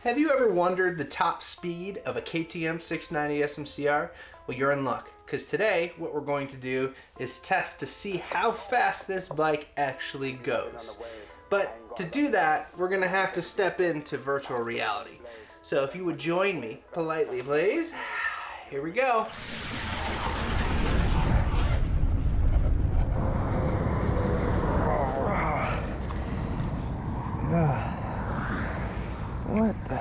Have you ever wondered the top speed of a KTM 690 SMC R? Well, you're in luck, because today what we're going to do is test to see how fast this bike actually goes. But to do that, we're going to have to step into virtual reality. So if you would join me politely, please. Here we go. What the?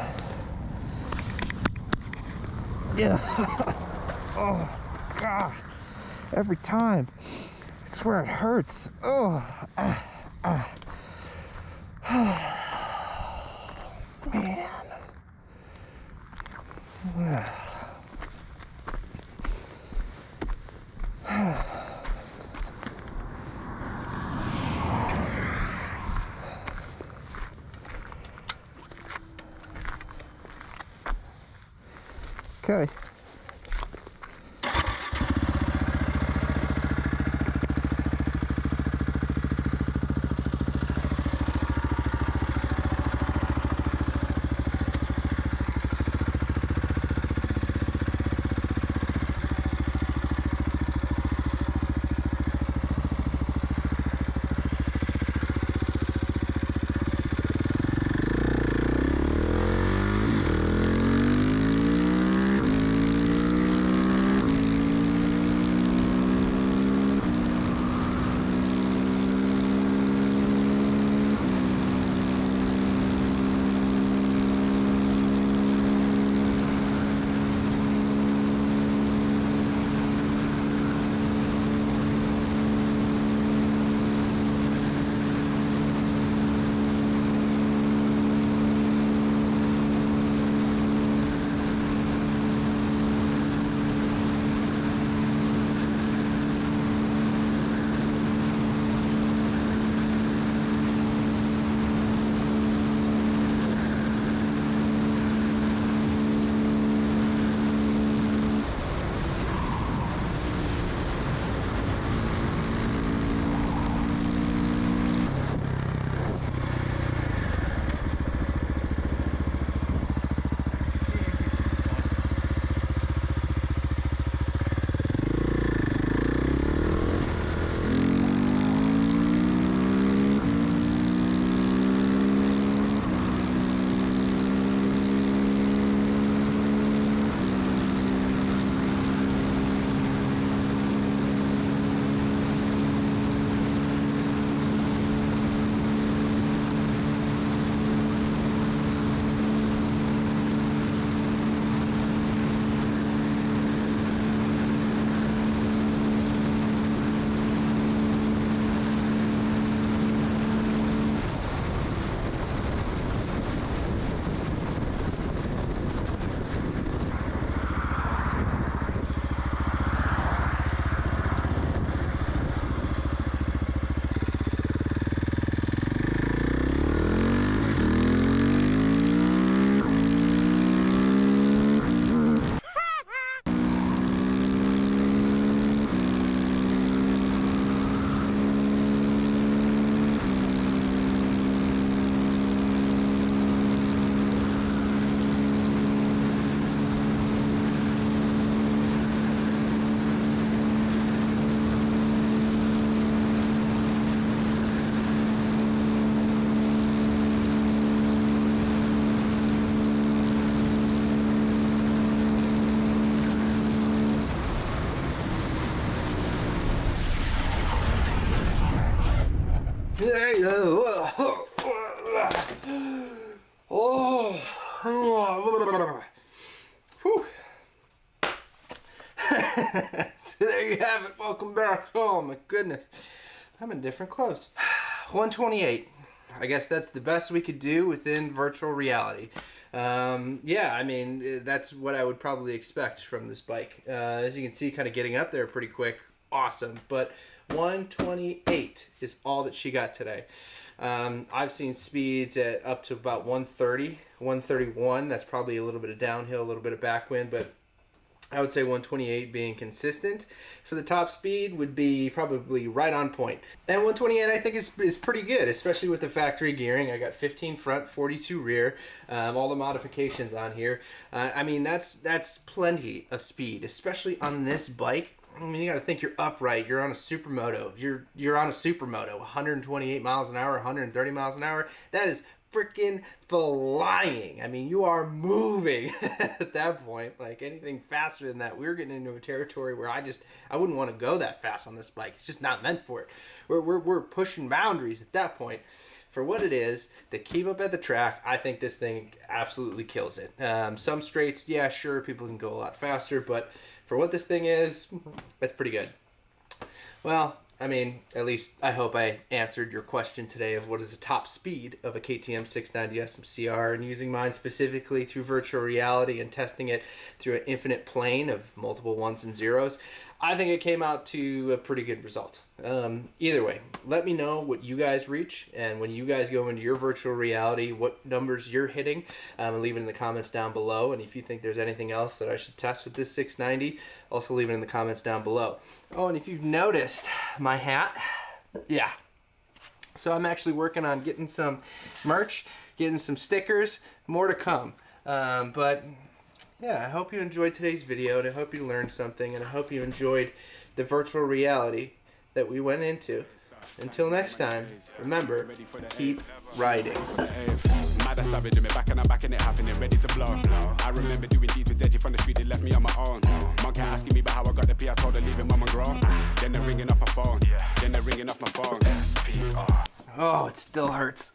Yeah. Oh, God. Every time. I swear it hurts. Oh. Man. Okay. So there you have it. Welcome back. Oh my goodness. I'm in different clothes. 128. I guess that's the best we could do within virtual reality. Yeah, I mean, that's what I would probably expect from this bike. As you can see, kind of getting up there pretty quick. Awesome. But 128 is all that she got today. I've seen speeds at up to about 130, 131. That's probably a little bit of downhill, a little bit of backwind, but I would say 128 being consistent for the top speed would be probably right on point. And 128 I think is pretty good, especially with the factory gearing. I got 15 front, 42 rear, all the modifications on here. I mean, that's plenty of speed, especially on this bike. I mean, you got to think you're upright. You're on a supermoto. You're on a supermoto. 128 miles an hour, 130 miles an hour. That is freaking flying. I mean, you are moving at that point. Like, anything faster than that, we're getting into a territory where I wouldn't want to go that fast on this bike. It's just not meant for it. We're pushing boundaries at that point. For what it is, to keep up at the track, I think this thing absolutely kills it. Some straights, yeah, sure, people can go a lot faster, but for what this thing is, that's pretty good. Well, I mean, at least I hope I answered your question today of what is the top speed of a KTM 690 SMC R, and using mine specifically through virtual reality and testing it through an infinite plane of multiple ones and zeros. I think it came out to a pretty good result. Either way, let me know what you guys reach, and when you guys go into your virtual reality, what numbers you're hitting, and leave it in the comments down below. And if you think there's anything else that I should test with this 690, also leave it in the comments down below. Oh, and if you've noticed my hat, yeah. So I'm actually working on getting some merch, getting some stickers, more to come. But yeah, I hope you enjoyed today's video, and I hope you learned something, and I hope you enjoyed the virtual reality that we went into. Until next time, remember, keep riding. Mad as savage, in me back and I'm back and it happening, ready to blow. I remember doing deeds with Deji from the street, they left me on my own. Monkey asking me about how I got the P, I told her leave it mama grow. Then they're ringing off my phone, then they're ringing off my phone. Oh, it still hurts.